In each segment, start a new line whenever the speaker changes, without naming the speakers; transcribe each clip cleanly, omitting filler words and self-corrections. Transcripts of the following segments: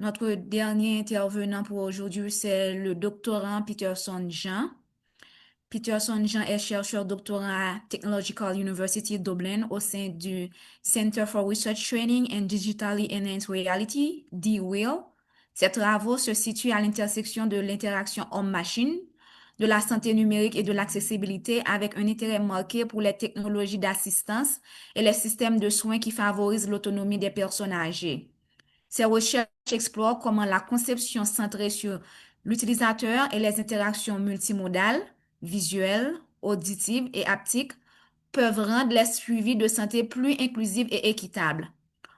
Notre dernier intervenant pour aujourd'hui, c'est le doctorant Peterson Jean. Peterson Jean est chercheur doctorant à Technological University Dublin au sein du Center for Research Training and Digitally Enhanced Reality, DWIL. Ses travaux se situent à l'intersection de l'interaction homme-machine, de la santé numérique et de l'accessibilité avec un intérêt marqué pour les technologies d'assistance et les systèmes de soins qui favorisent l'autonomie des personnes âgées. Ces recherches explorent comment la conception centrée sur l'utilisateur et les interactions multimodales, visuelles, auditives et haptiques peuvent rendre les suivis de santé plus inclusifs et équitables.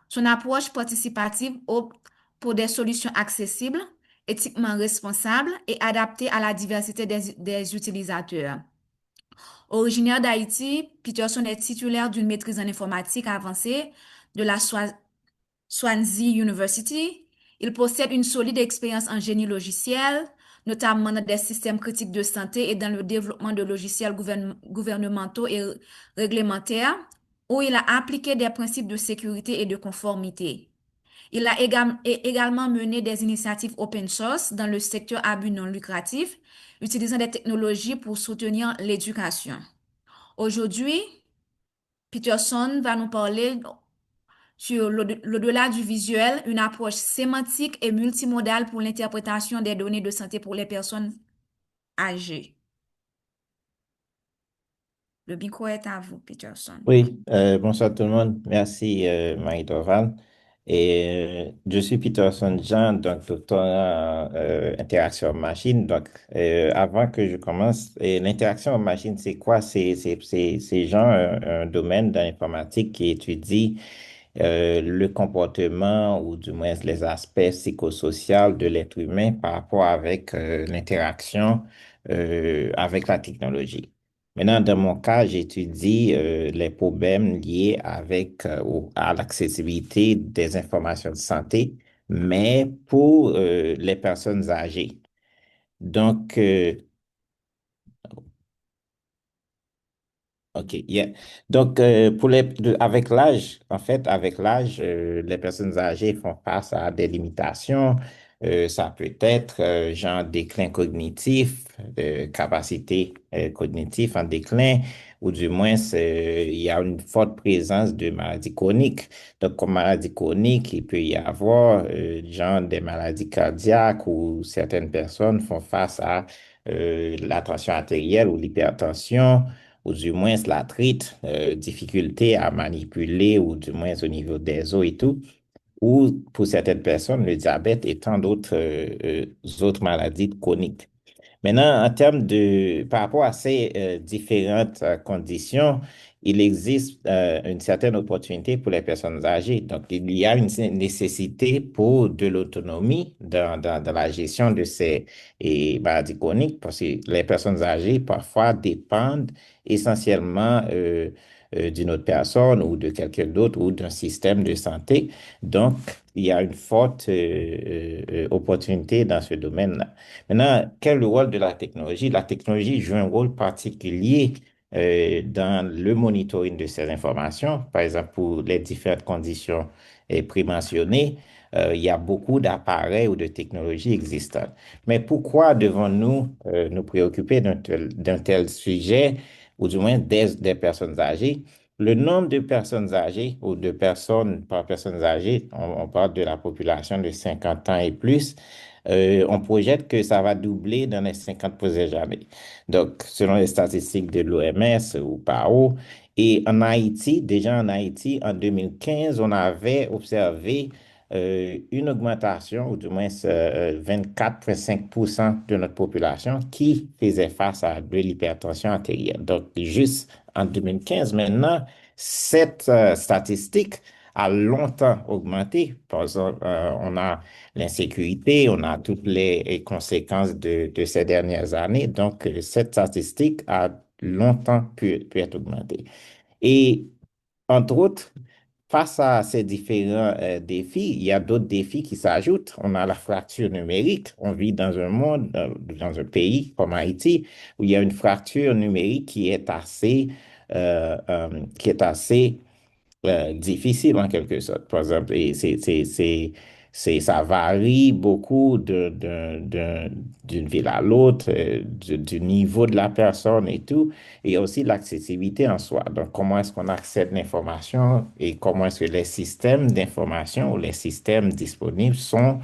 Son approche participative opte pour des solutions accessibles, éthiquement responsables et adaptées à la diversité des utilisateurs. Originaire d'Haïti, Peterson est titulaire d'une maîtrise en informatique avancée de la Swansea University. Il possède une solide expérience en génie logiciel, notamment dans des systèmes critiques de santé et dans le développement de logiciels gouvernementaux et réglementaires, où il a appliqué des principes de sécurité et de conformité. Il a également mené des initiatives open source dans le secteur à but non lucratif, utilisant des technologies pour soutenir l'éducation. Aujourd'hui, Peterson va nous parler sur l'au-delà du visuel, une approche sémantique et multimodale pour l'interprétation des données de santé pour les personnes âgées. Le micro est à vous, Peterson.
Oui, bonsoir tout le monde. Merci, Marie-Dorval. Je suis Peterson Jean, donc doctorat en interaction machine. Donc, avant que je commence, l'interaction machine, c'est quoi? C'est genre un domaine dans l'informatique qui étudie le comportement ou du moins les aspects psychosociaux de l'être humain par rapport avec l'interaction avec la technologie. Maintenant, dans mon cas, j'étudie les problèmes liés à l'accessibilité des informations de santé, mais pour les personnes âgées. Donc, OK, yeah. Donc, avec l'âge, en fait, avec l'âge, les personnes âgées font face à des limitations. Ça peut être genre déclin cognitif, capacité cognitive en déclin, ou du moins, il y a une forte présence de maladies chroniques. Donc, comme maladie chronique, il peut y avoir genre des maladies cardiaques où certaines personnes font face à la tension artérielle ou l'hypertension ou du moins l'arthrite, difficulté à manipuler, ou du moins au niveau des os et tout, ou pour certaines personnes, le diabète et tant d'autres autres maladies chroniques. Maintenant, par rapport à ces différentes conditions, il existe une certaine opportunité pour les personnes âgées. Donc, il y a une nécessité pour de l'autonomie dans la gestion de ces maladies chroniques parce que les personnes âgées parfois dépendent essentiellement d'une autre personne ou de quelqu'un d'autre ou d'un système de santé. Donc, il y a une forte opportunité dans ce domaine-là. Maintenant, quel est le rôle de la technologie? La technologie joue un rôle particulier dans le monitoring de ces informations. Par exemple, pour les différentes conditions prémentionnées, il y a beaucoup d'appareils ou de technologies existantes. Mais pourquoi devons-nous nous préoccuper d'un tel sujet, ou du moins des personnes âgées? Le nombre de personnes âgées ou de personnes par personnes âgées, on parle de la population de 50 ans et plus, on projette que ça va doubler dans les 50 prochaines années. Donc, selon les statistiques de l'OMS ou PAO, et en Haïti, déjà en Haïti, en 2015, on avait observé une augmentation, ou du moins 24,5% de notre population qui faisait face à de l'hypertension artérielle. Donc, juste en 2015, maintenant, cette statistique a longtemps augmenté. Par exemple, on a l'insécurité, on a toutes les conséquences de ces dernières années. Donc, cette statistique a longtemps pu être augmentée. Et entre autres, face à ces différents défis, il y a d'autres défis qui s'ajoutent. On a la fracture numérique. On vit dans un monde, dans un pays comme Haïti, où il y a une fracture numérique qui est assez difficile en quelque sorte. Par exemple, et Ça varie beaucoup d'une ville à l'autre, du niveau de la personne et tout, et aussi l'accessibilité en soi. Donc, comment est-ce qu'on accède l'information et comment est-ce que les systèmes d'information ou les systèmes disponibles sont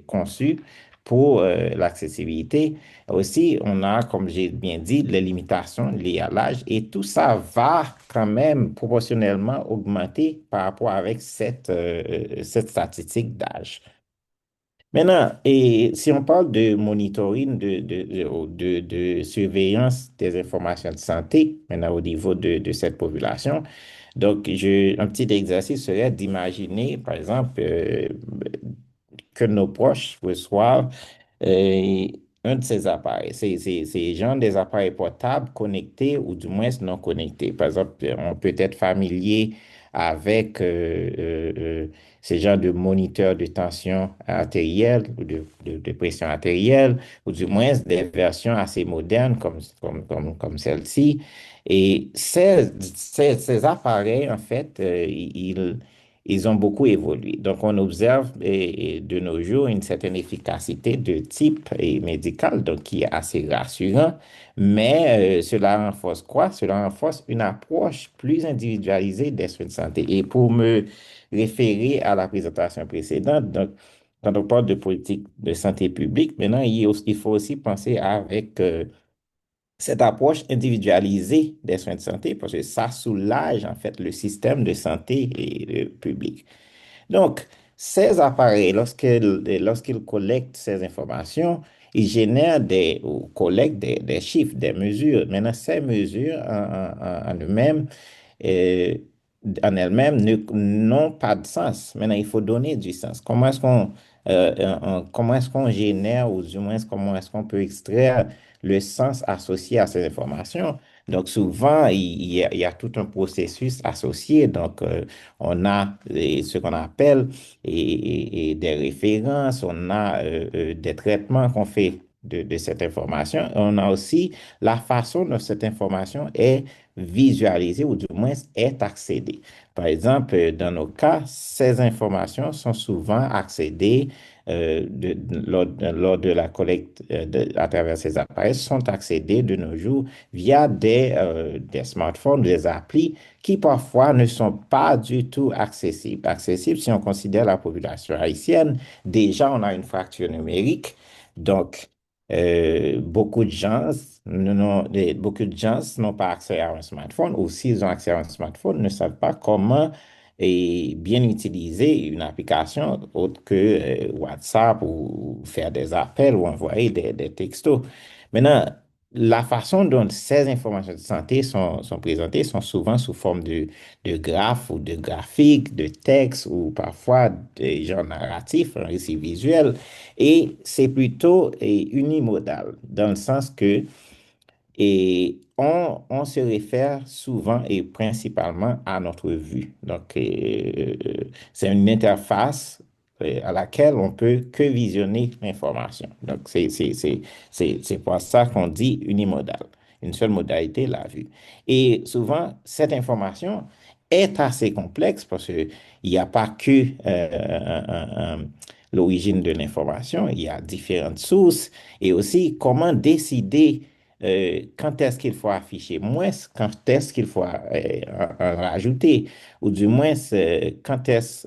conçus pour l'accessibilité. Aussi, on a, comme j'ai bien dit, les limitations liées à l'âge et tout ça va quand même proportionnellement augmenter par rapport avec cette statistique d'âge. Maintenant, et si on parle de monitoring, de surveillance des informations de santé, maintenant au niveau de cette population, donc un petit exercice serait d'imaginer, par exemple, que nos proches reçoivent euh, un de ces appareils. C'est genre des appareils portables connectés ou du moins non connectés. Par exemple, on peut être familier avec ces genres de moniteurs de tension artérielle ou de pression artérielle, ou du moins des versions assez modernes comme celle-ci. Et ces appareils, en fait, ils ont beaucoup évolué. Donc, on observe de nos jours une certaine efficacité de type médical, donc qui est assez rassurant. Mais cela renforce quoi? Cela renforce une approche plus individualisée des soins de santé. Et pour me référer à la présentation précédente, donc, quand on parle de politique de santé publique, maintenant, il faut aussi penser avec cette approche individualisée des soins de santé parce que ça soulage en fait le système de santé public. Donc, ces appareils, lorsqu'ils collectent ces informations, ils génèrent ou collectent des chiffres, des mesures. Maintenant, ces mesures en eux-mêmes, euh, en elles-mêmes n'ont pas de sens. Maintenant, il faut donner du sens. Comment est-ce qu'on génère, ou du moins, comment est-ce qu'on peut extraire le sens associé à ces informations? Donc, souvent, il y a tout un processus associé. Donc, on a ce qu'on appelle et des références, on a des traitements qu'on fait de cette information. On a aussi la façon dont cette information est visualisée ou du moins est accédée. Par exemple, dans nos cas, ces informations sont souvent accédées lors de la collecte à travers ces appareils, sont accédées de nos jours via des smartphones, des applis qui parfois ne sont pas du tout accessibles. Accessibles si on considère la population haïtienne. Déjà, on a une fracture numérique. Donc, beaucoup de gens n'ont pas accès à un smartphone ou s'ils ont accès à un smartphone, ne savent pas comment bien utiliser une application autre que WhatsApp ou faire des appels ou envoyer des textos. Maintenant, la façon dont ces informations de santé sont présentées sont souvent sous forme de graphes ou de graphiques, de textes ou parfois des genres narratifs, un récit visuel. Et c'est plutôt unimodal, dans le sens que on se réfère souvent et principalement à notre vue. Donc, c'est une interface à laquelle on peut que visionner l'information. Donc, c'est pour ça qu'on dit unimodal. Une seule modalité, la vue. Et souvent, cette information est assez complexe parce qu'il n'y a pas que l'origine de l'information, il y a différentes sources et aussi comment décider quand est-ce qu'il faut afficher moins, quand est-ce qu'il faut en rajouter, ou du moins quand est-ce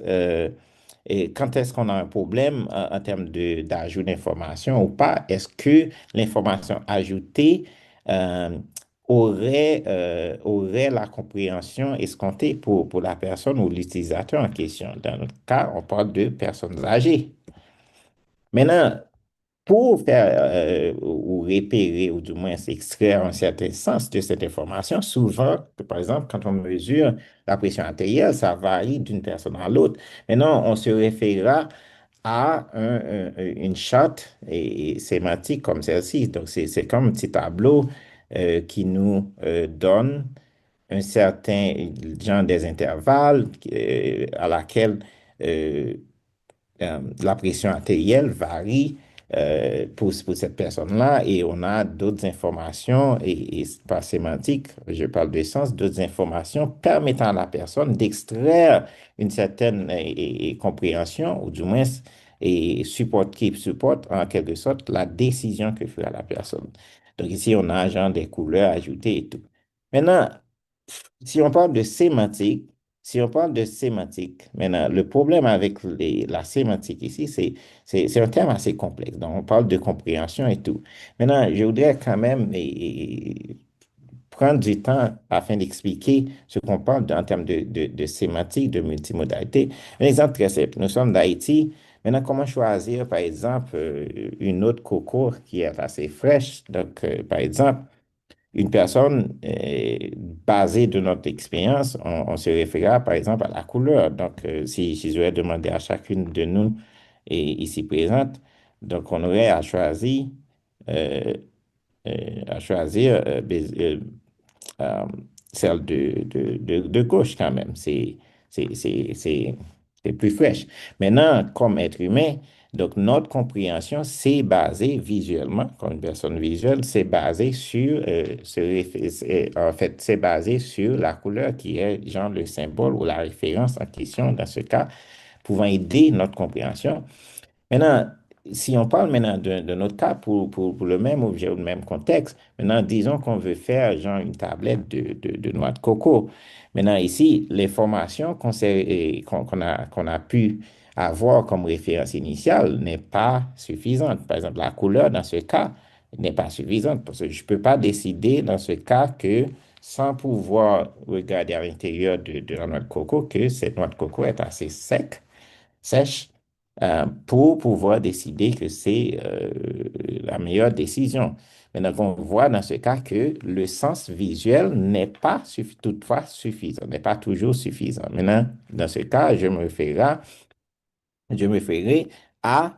qu'on a un problème en termes d'ajout d'information ou pas. Est-ce que l'information ajoutée euh, aurait la compréhension escomptée pour la personne ou l'utilisateur en question? Dans notre cas, on parle de personnes âgées. Maintenant, pour faire ou repérer ou du moins extraire un certain sens de cette information, souvent, par exemple, quand on mesure la pression artérielle, ça varie d'une personne à l'autre. Maintenant, on se référera à une charte sémantique comme celle-ci. Donc, c'est comme un petit tableau qui nous donne un certain genre des intervalles à laquelle la pression artérielle varie pour cette personne-là et on a d'autres informations et par sémantique, je parle de sens, d'autres informations permettant à la personne d'extraire une certaine compréhension ou du moins qui supporte en quelque sorte la décision que fera la personne. Donc ici, on a genre des couleurs ajoutées et tout. Maintenant, si on parle de sémantique, si on parle de sémantique, maintenant, le problème avec la sémantique ici, c'est un terme assez complexe. Donc, on parle de compréhension et tout. Maintenant, je voudrais quand même prendre du temps afin d'expliquer ce qu'on parle en termes de sémantique, de multimodalité. Un exemple très simple. Nous sommes d'Haïti. Maintenant, comment choisir, par exemple, une autre coco qui est assez fraîche? Donc, par exemple, une personne, basée de notre expérience, on se référera par exemple à la couleur. Donc, si je devais demander à chacune de nous ici présente, donc on aurait euh, à choisir euh, celle de gauche quand même. C'est, c'est, c'est, c'est plus fraîche. Maintenant, comme être humain, donc notre compréhension, c'est basé visuellement, comme une personne visuelle, c'est basé sur, en fait, c'est basé sur la couleur qui est genre le symbole ou la référence en question, dans ce cas, pouvant aider notre compréhension. Maintenant, si on parle maintenant de notre cas pour le même objet ou le même contexte, maintenant, disons qu'on veut faire genre une tablette de noix de coco. Maintenant, ici, l'information qu'on a pu avoir comme référence initiale n'est pas suffisante. Par exemple, la couleur dans ce cas n'est pas suffisante parce que je ne peux pas décider dans ce cas que sans pouvoir regarder à l'intérieur de la noix de coco que cette noix de coco est assez sèche pour pouvoir décider que c'est la meilleure décision. Maintenant, on voit dans ce cas que le sens visuel n'est pas toutefois suffisant, n'est pas toujours suffisant. Maintenant, dans ce cas, je me ferai à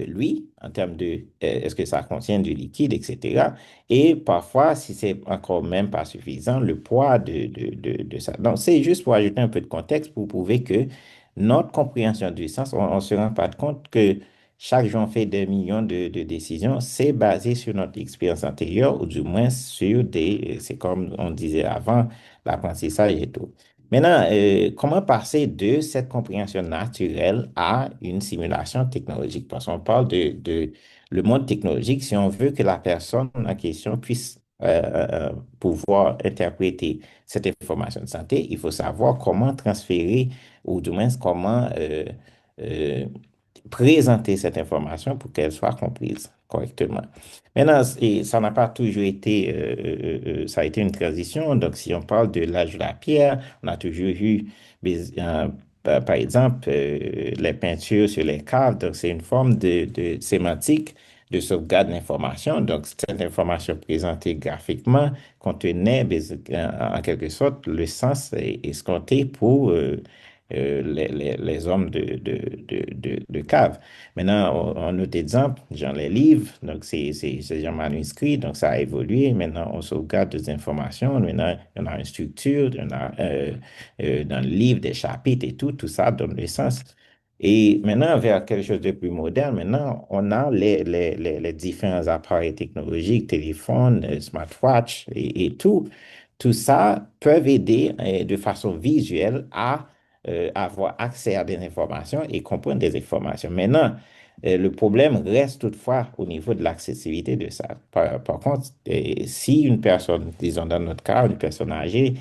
lui en termes de est-ce que ça contient du liquide, etc. Et parfois, si c'est encore même pas suffisant, le poids de ça. Donc, c'est juste pour ajouter un peu de contexte pour prouver que notre compréhension du sens, on ne se rend pas compte que chaque jour, on fait des millions de décisions. C'est basé sur notre expérience antérieure ou du moins sur c'est comme on disait avant, l'apprentissage et tout. Maintenant, comment passer de cette compréhension naturelle à une simulation technologique? Parce qu'on parle de le monde technologique, si on veut que la personne en question puisse pouvoir interpréter cette information de santé, il faut savoir comment transférer ou du moins comment euh, présenter cette information pour qu'elle soit comprise correctement. Maintenant, ça n'a pas toujours été, ça a été une transition. Donc, si on parle de l'âge de la pierre, on a toujours eu, par exemple, les peintures sur les caves. Donc, c'est une forme de sémantique de sauvegarde d'information. Donc, cette information présentée graphiquement contenait, en quelque sorte, le sens escompté pour les hommes de cave. Maintenant, un autre exemple, genre les livres, donc c'est genre manuscrit, donc ça a évolué. Maintenant, on sauvegarde des informations. Maintenant, il y en a une structure, il y en a dans le livre des chapitres et tout ça donne le sens. Et maintenant, vers quelque chose de plus moderne, maintenant, on a les différents appareils technologiques, téléphones, smartwatches et tout. Tout ça peuvent aider de façon visuelle à avoir accès à des informations et comprendre des informations. Maintenant, le problème reste toutefois au niveau de l'accessibilité de ça. Par contre, si une personne, disons dans notre cas, une personne âgée,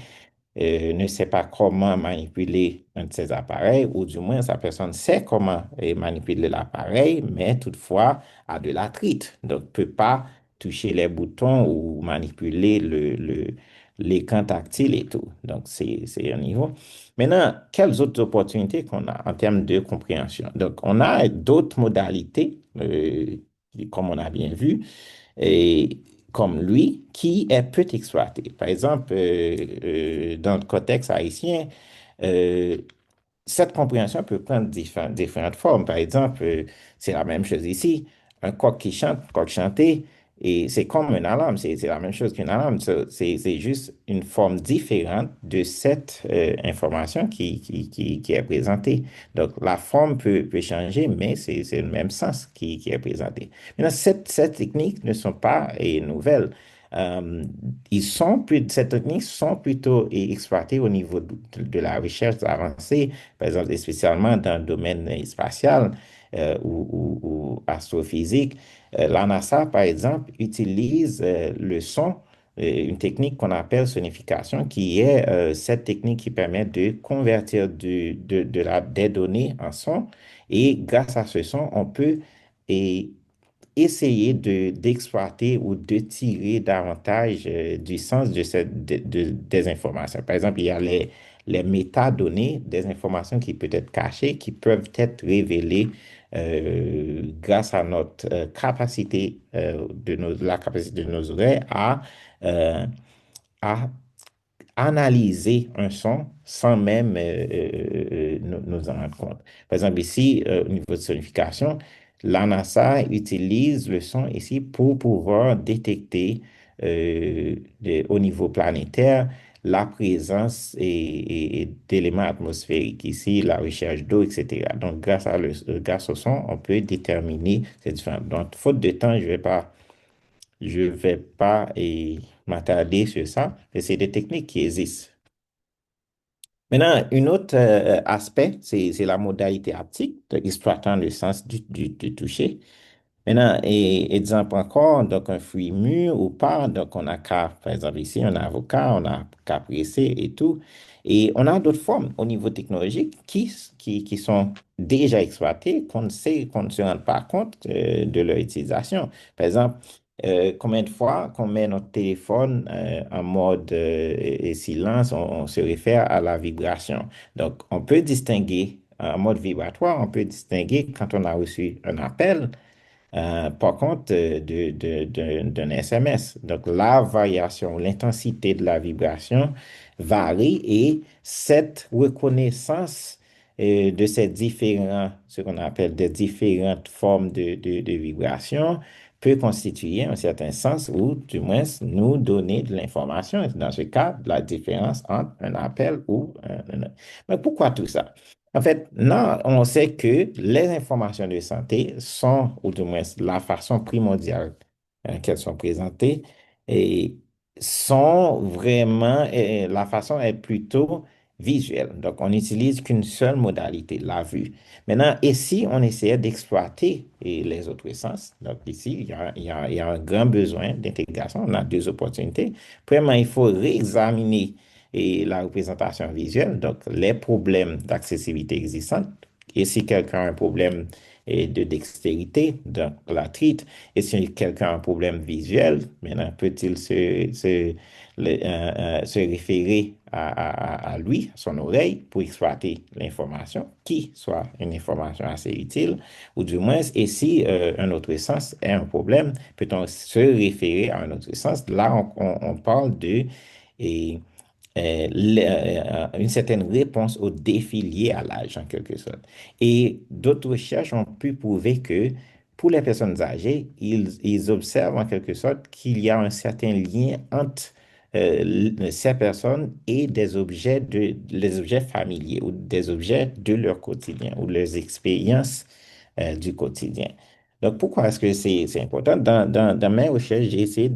ne sait pas comment manipuler un de ces appareils, ou du moins sa personne sait comment manipuler l'appareil, mais toutefois a de l'arthrite, donc ne peut pas toucher les boutons ou manipuler l'écran tactile et tout. Donc, c'est un niveau. Maintenant, quelles autres opportunités qu'on a en termes de compréhension? Donc, on a d'autres modalités, comme on a bien vu, et comme lui, qui est peu exploité. Par exemple, dans le contexte haïtien, euh, cette compréhension peut prendre différentes formes. Par exemple, c'est la même chose ici. Un coq qui chante, coq chanté, Et c'est comme une alarme, c'est la même chose qu'une alarme. C'est juste une forme différente de cette information qui est présentée. Donc, la forme peut changer, mais c'est le même sens qui est présenté. Maintenant, cette techniques ne sont pas nouvelles. Euh, Ces techniques sont plutôt exploitées au niveau de la recherche avancée, par exemple, et spécialement dans le domaine spatial ou astrophysique. La NASA, par exemple, utilise le son, une technique qu'on appelle sonification, qui est cette technique qui permet de convertir des données en son. Et grâce à ce son, on peut et, essayer d'exploiter ou de tirer davantage du sens des informations. Par exemple, il y a les métadonnées, des informations qui peuvent être cachées, qui peuvent être révélées grâce à notre capacité, la capacité de nos oreilles euh, à analyser un son sans même nous en rendre compte. Par exemple, ici, au niveau de sonification, la NASA utilise le son ici pour pouvoir détecter au niveau planétaire la présence d'éléments atmosphériques, ici la recherche d'eau, etc. Donc, grâce au son, on peut déterminer ces différents. Donc, faute de temps, je vais pas m'attarder sur ça, mais c'est des techniques qui existent. Maintenant, un autre aspect, c'est la modalité haptique, donc exploitant le sens du toucher. Maintenant, exemple encore, donc un fruit mûr ou pas, donc on a qu'à, par exemple ici, un avocat, on a qu'à presser et tout. Et on a d'autres formes au niveau technologique qui sont déjà exploitées, qu'on ne se rend pas compte de leur utilisation. Par exemple, combien de fois qu'on met notre téléphone en mode silence, on se réfère à la vibration. Donc, on peut distinguer en mode vibratoire, on peut distinguer quand on a reçu un appel par contre, d'un SMS. Donc, la variation, l'intensité de la vibration varie et cette reconnaissance de ces différents, ce qu'on appelle des différentes formes de vibration peut constituer un certain sens ou du moins nous donner de l'information. Dans ce cas, la différence entre un appel ou un. Mais pourquoi tout ça? En fait, là, on sait que les informations de santé sont, ou du moins la façon primordiale qu'elles sont présentées, et sont vraiment, la façon est plutôt visuelle. Donc, on n'utilise qu'une seule modalité, la vue. Maintenant, ici, on essayait d'exploiter les autres sens. Donc, ici, il y a un grand besoin d'intégration. On a deux opportunités. Premièrement, il faut réexaminer la représentation visuelle, donc les problèmes d'accessibilité existants. Et si quelqu'un a un problème de dextérité, donc la trite, et si quelqu'un a un problème visuel, maintenant peut-il se référer à lui, à son oreille, pour exploiter l'information, qui soit une information assez utile, ou du moins, et si un autre sens est un problème, peut-on se référer à un autre sens? Là, on parle de et, une certaine réponse aux défis liés à l'âge, en quelque sorte. Et d'autres recherches ont pu prouver que pour les personnes âgées, ils observent en quelque sorte qu'il y a un certain lien entre ces personnes et les objets familiers ou des objets de leur quotidien ou leurs expériences du quotidien. Donc, pourquoi est-ce que c'est important? Dans mes recherches, j'ai essayé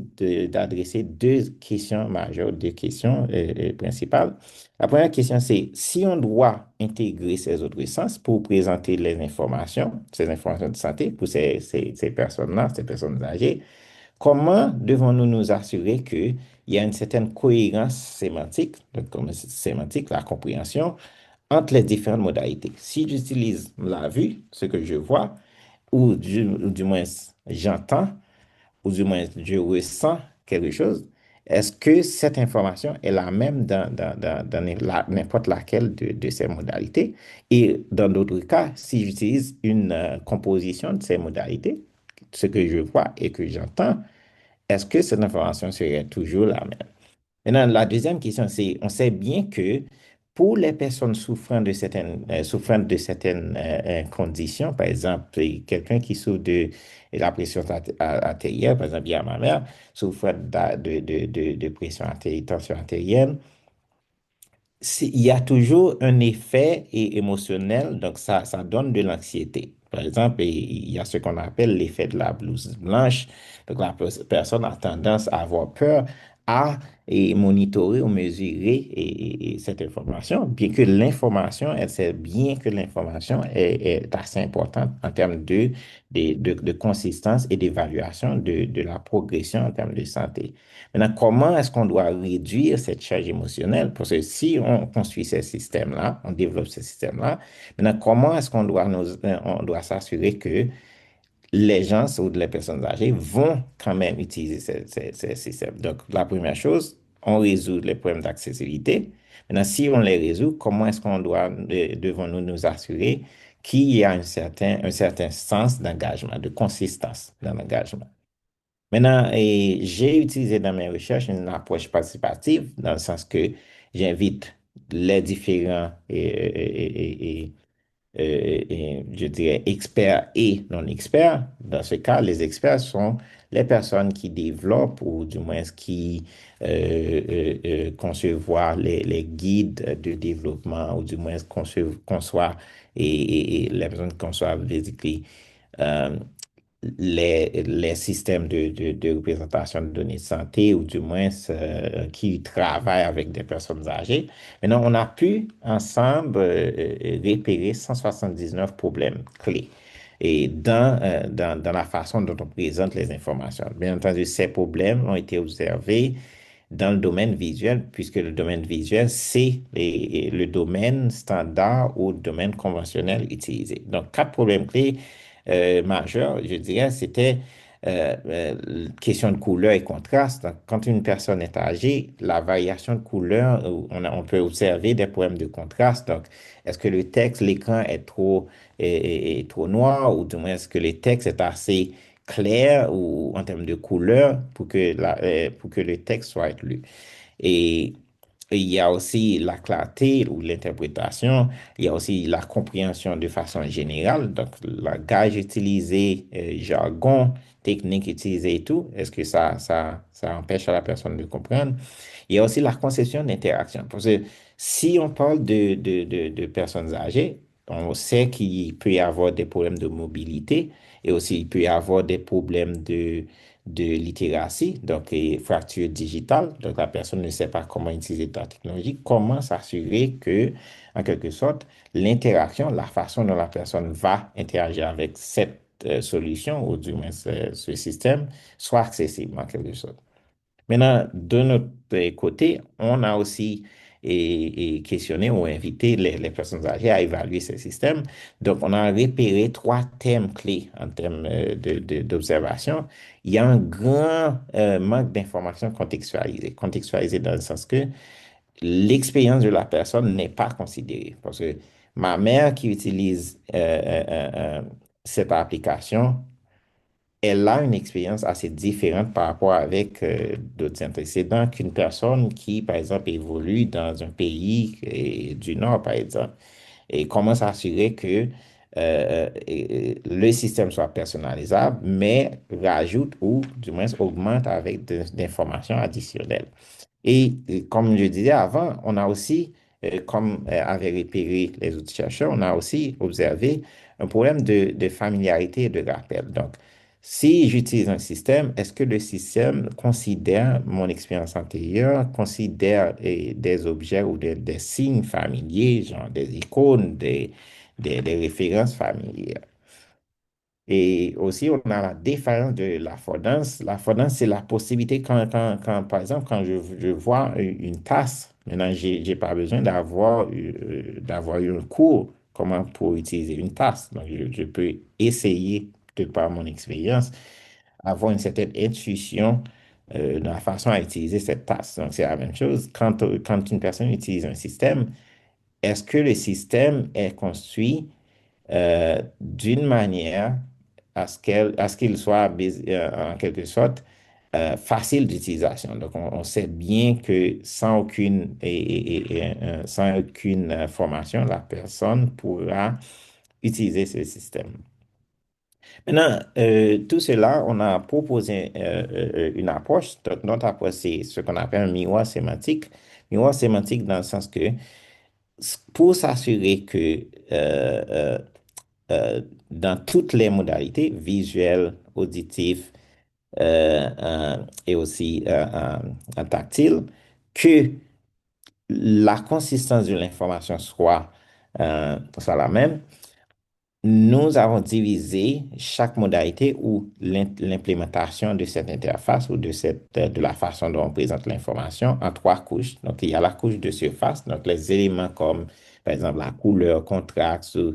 d'adresser deux questions majeures, deux questions principales. La première question, c'est si on doit intégrer ces autres sens pour présenter ces informations de santé pour ces personnes-là, ces personnes âgées, comment devons-nous nous assurer qu'il y a une certaine cohérence sémantique, donc comme sémantique, la compréhension, entre les différentes modalités? Si j'utilise la vue, ce que je vois, ou du moins j'entends, ou du moins je ressens quelque chose, est-ce que cette information est la même dans n'importe laquelle de ces modalités? Et dans d'autres cas, si j'utilise une composition de ces modalités, ce que je vois et que j'entends, est-ce que cette information serait toujours la même? Maintenant, la deuxième question, c'est, on sait bien que Pour les personnes souffrant de certaines conditions, par exemple, quelqu'un qui souffre de la pression artérielle, par exemple, il y a ma mère, souffrant de pression artérielle, tension artérielle, il y a toujours un effet émotionnel, donc ça donne de l'anxiété. Par exemple, il y a ce qu'on appelle l'effet de la blouse blanche. Donc, la personne a tendance à avoir peur à monitorer ou mesurer cette information, bien que l'information, elle sait bien que l'information est assez importante en termes de consistance et d'évaluation de la progression en termes de santé. Maintenant, comment est-ce qu'on doit réduire cette charge émotionnelle? Parce que si on construit ces systèmes-là, on développe ces systèmes-là, maintenant, comment est-ce qu'on doit on doit s'assurer que les gens ou les personnes âgées vont quand même utiliser ces systèmes? Donc, la première chose, on résout les problèmes d'accessibilité. Maintenant, si on les résout, comment est-ce qu'on doit, devons-nous nous assurer qu'il y a un certain sens d'engagement, de consistance dans l'engagement? Maintenant, j'ai utilisé dans mes recherches une approche participative, dans le sens que j'invite les différents, je dirais, experts et non experts. Dans ce cas, les experts sont les personnes qui développent ou du moins qui concevoir les guides de développement ou du moins conçoivent et les personnes qui conçoivent euh, les systèmes de représentation de données de santé ou du moins qui travaillent avec des personnes âgées. Maintenant, on a pu ensemble repérer 179 problèmes clés et dans la façon dont on présente les informations. Bien entendu, ces problèmes ont été observés dans le domaine visuel, puisque le domaine visuel, c'est le domaine standard ou le domaine conventionnel utilisé. Donc, quatre problèmes clés majeurs, je dirais, c'était question de couleur et contraste. Donc, quand une personne est âgée, la variation de couleur, on peut observer des problèmes de contraste. Donc, est-ce que le texte, l'écran est trop noir ou du moins est-ce que le texte est assez clair ou en termes de couleur pour que le texte soit lu? Et il y a aussi la clarté ou l'interprétation, il y a aussi la compréhension de façon générale, donc le langage utilisé, jargon, technique utilisée et tout, est-ce que ça empêche à la personne de comprendre? Il y a aussi la conception d'interaction, parce que si on parle de personnes âgées, on sait qu'il peut y avoir des problèmes de mobilité et aussi il peut y avoir des problèmes de littératie, donc fracture digitale. Donc, la personne ne sait pas comment utiliser la technologie. Comment s'assurer que, en quelque sorte, l'interaction, la façon dont la personne va interagir avec cette solution, ou du moins ce système, soit accessible, en quelque sorte. Maintenant, de notre côté, on a aussi questionné ou invité les personnes âgées à évaluer ces systèmes. Donc, on a repéré trois thèmes clés en termes d'observation. Il y a un grand manque d'informations contextualisées. Contextualisées dans le sens que l'expérience de la personne n'est pas considérée. Parce que ma mère qui utilise cette application, elle a une expérience assez différente par rapport avec d'autres antécédents qu'une personne qui, par exemple, évolue dans un pays du Nord, par exemple, et comment s'assurer que le système soit personnalisable, mais rajoute ou du moins augmente avec d'informations additionnelles. Et comme je disais avant, on a aussi, comme avaient repéré les autres chercheurs, on a aussi observé un problème de familiarité et de rappel. Donc, si j'utilise un système, est-ce que le système considère mon expérience antérieure, considère des objets ou des signes familiers, genre des icônes, des références familières? Et aussi, on a la défaillance de l'affordance. L'affordance, c'est la possibilité par exemple, quand je vois une tasse, maintenant, j'ai pas besoin d'avoir eu un cours comment pour utiliser une tasse. Donc, je peux essayer, de par mon expérience, avoir une certaine intuition dans la façon à utiliser cette tasse. Donc, c'est la même chose. Quand une personne utilise un système, est-ce que le système est construit d'une manière à ce qu'il soit en quelque sorte facile d'utilisation. Donc, on sait bien que sans aucune formation, la personne pourra utiliser ce système. Maintenant, tout cela, on a proposé une approche. Donc, notre approche, c'est ce qu'on appelle un miroir sémantique. Miroir sémantique dans le sens que pour s'assurer que dans toutes les modalités, visuelles, auditives et aussi tactile, que la consistance de l'information soit la même. Nous avons divisé chaque modalité ou l'implémentation de cette interface ou de la façon dont on présente l'information en trois couches. Donc, il y a la couche de surface, donc les éléments comme, par exemple, la couleur, contraste ou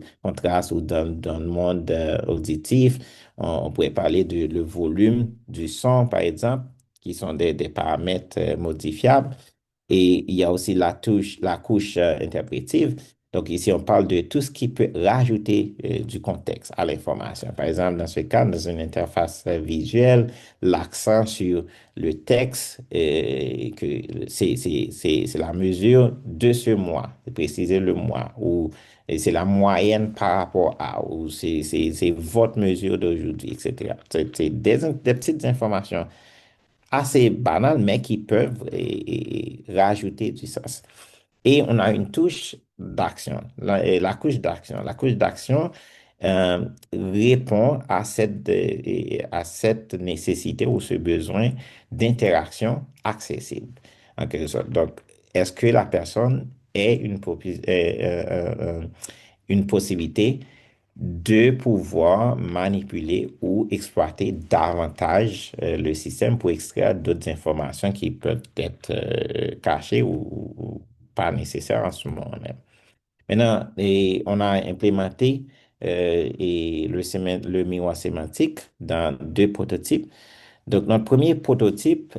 dans le monde auditif, on pourrait parler de le volume du son, par exemple, qui sont des paramètres modifiables. Et il y a aussi la couche interprétive. Donc ici, on parle de tout ce qui peut rajouter du contexte à l'information. Par exemple, dans ce cas, dans une interface visuelle, l'accent sur le texte, que c'est la mesure de ce mois, c'est préciser le mois, ou c'est la moyenne par rapport à, ou c'est votre mesure d'aujourd'hui, etc. C'est des petites informations assez banales, mais qui peuvent rajouter du sens. Et on a une touche d'action, la couche d'action. La couche d'action répond à cette nécessité ou ce besoin d'interaction accessible, en quelque sorte. Donc, est-ce que la personne ait une possibilité de pouvoir manipuler ou exploiter davantage le système pour extraire d'autres informations qui peuvent être cachées ou pas nécessaires en ce moment même. Maintenant, on a implémenté le miroir sémantique dans deux prototypes. Donc, notre premier prototype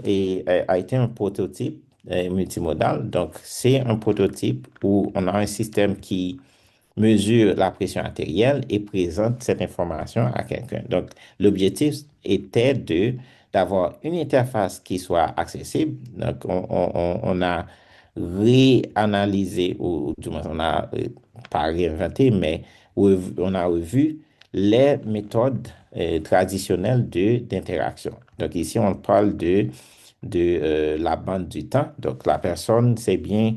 a été un prototype multimodal. Donc, c'est un prototype où on a un système qui mesure la pression artérielle et présente cette information à quelqu'un. Donc, l'objectif était d'avoir une interface qui soit accessible. Donc, on a réanalysé, ou du moins, on a pas réinventé, mais on a revu les méthodes traditionnelles d'interaction. Donc, ici, on parle de la bande du temps. Donc, la personne sait bien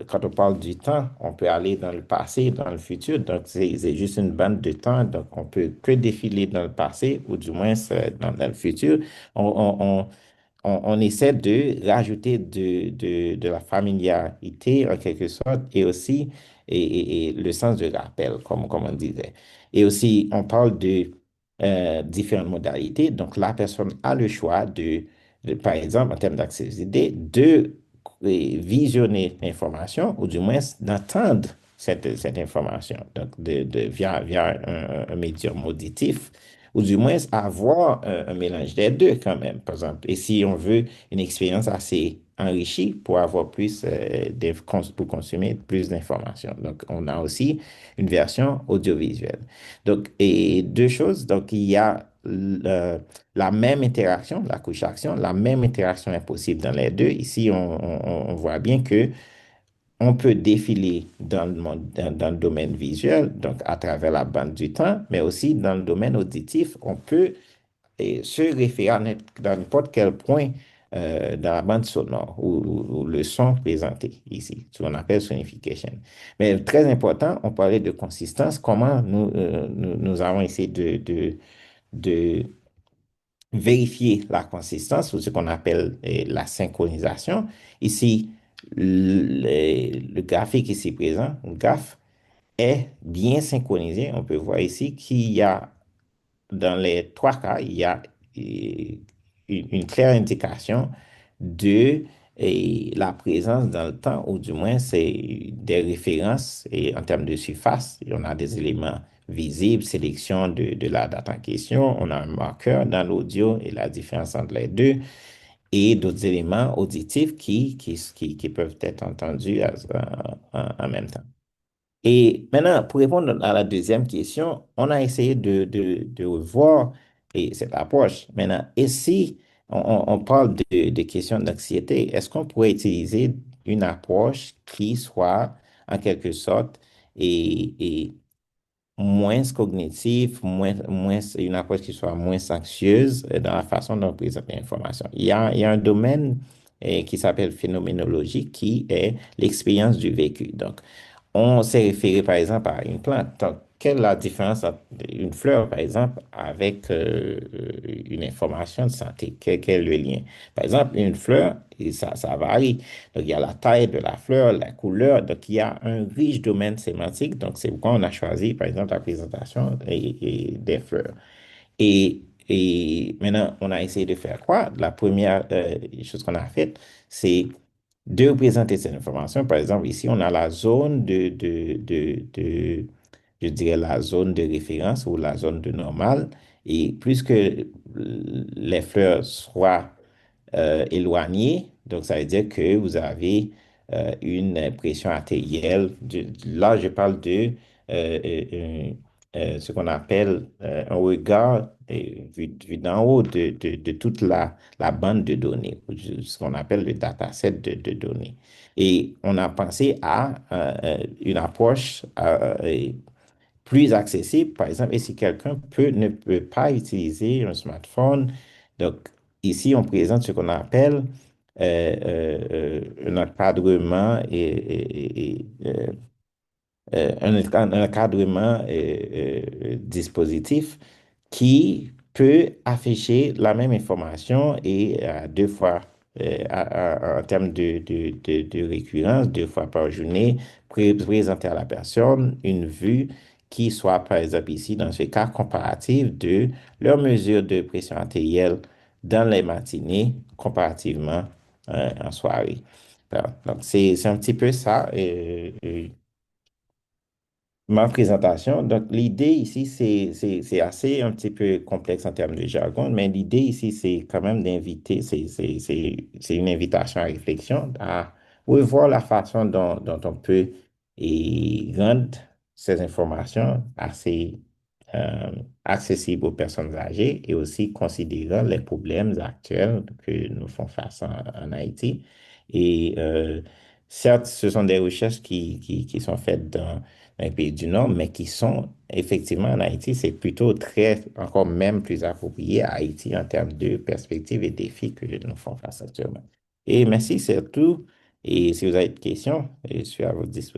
quand on parle du temps, on peut aller dans le passé, dans le futur. Donc, c'est juste une bande de temps. Donc, on peut que défiler dans le passé ou du moins dans le futur. On, on, on, on essaie de rajouter de la familiarité en quelque sorte et aussi et le sens de rappel, comme on disait. Et aussi, on parle de différentes modalités. Donc, la personne a le choix par exemple, en termes d'accessibilité, de visionner l'information ou du moins d'entendre cette information donc via un médium auditif ou du moins avoir un mélange des deux quand même, par exemple. Et si on veut une expérience assez enrichie pour avoir pour consommer plus d'informations. Donc, on a aussi une version audiovisuelle. Donc, et deux choses. Donc, il y a la même interaction, la couche action, la même interaction est possible dans les deux. Ici, on voit bien que on peut défiler dans le domaine visuel, donc à travers la bande du temps, mais aussi dans le domaine auditif, on peut se référer dans n'importe quel point dans la bande sonore ou le son présenté ici, ce qu'on appelle sonification. Mais très important, on parlait de consistance, comment nous avons essayé de vérifier la consistance ou ce qu'on appelle la synchronisation. Ici, le graphique ici présent, le graphe, est bien synchronisé. On peut voir ici qu'il y a, dans les trois cas, il y a une claire indication de la présence dans le temps, ou du moins c'est des références et en termes de surface. On a des éléments visibles, sélection de la date en question, on a un marqueur dans l'audio et la différence entre les deux, et d'autres éléments auditifs qui peuvent être entendus en même temps. Et maintenant, pour répondre à la deuxième question, on a essayé de revoir cette approche. Maintenant, et si on parle de questions d'anxiété. Est-ce qu'on pourrait utiliser une approche qui soit en quelque sorte et moins cognitive, une approche qui soit moins anxieuse dans la façon dont on présente l'information? Il y a un domaine qui s'appelle phénoménologie qui est l'expérience du vécu. Donc, on s'est référé, par exemple, à une plante. Donc, quelle est la différence entre une fleur, par exemple, avec une information de santé? Quel est le lien? Par exemple, une fleur, et ça varie. Donc, il y a la taille de la fleur, la couleur. Donc, il y a un riche domaine sémantique. Donc, c'est pourquoi on a choisi, par exemple, la présentation des fleurs. Et maintenant, on a essayé de faire quoi? La première chose qu'on a faite, c'est de représenter cette information. Par exemple, ici, on a la zone je dirais la zone de référence ou la zone de normale. Et plus que les fleurs soient éloignées, donc ça veut dire que vous avez une pression artérielle. Là, je parle de ce qu'on appelle un regard vu d'en haut de toute la bande de données, ce qu'on appelle le dataset de données. Et on a pensé à une approche plus accessible, par exemple, et si quelqu'un ne peut pas utiliser un smartphone, donc ici, on présente ce qu'on appelle un encadrement un encadrement dispositif qui peut afficher la même information et deux fois en termes de récurrence, deux fois par journée, présenter à la personne une vue qui soit, par exemple ici, dans ce cas comparatif de leur mesure de pression artérielle dans les matinées comparativement en soirée. Voilà. Donc, c'est un petit peu ça. Ma présentation, donc l'idée ici, c'est assez un petit peu complexe en termes de jargon, mais l'idée ici, c'est quand même d'inviter, c'est une invitation à réflexion, à revoir la façon dont on peut rendre ces informations assez euh, accessibles aux personnes âgées et aussi considérant les problèmes actuels que nous faisons face en Haïti. Et certes, ce sont des recherches qui sont faites dans un pays du Nord, mais qui sont effectivement en Haïti, c'est plutôt très, encore même plus approprié à Haïti en termes de perspectives et défis que nous faisons face actuellement. Et merci, c'est tout. Et si vous avez des questions, je suis à votre disposition.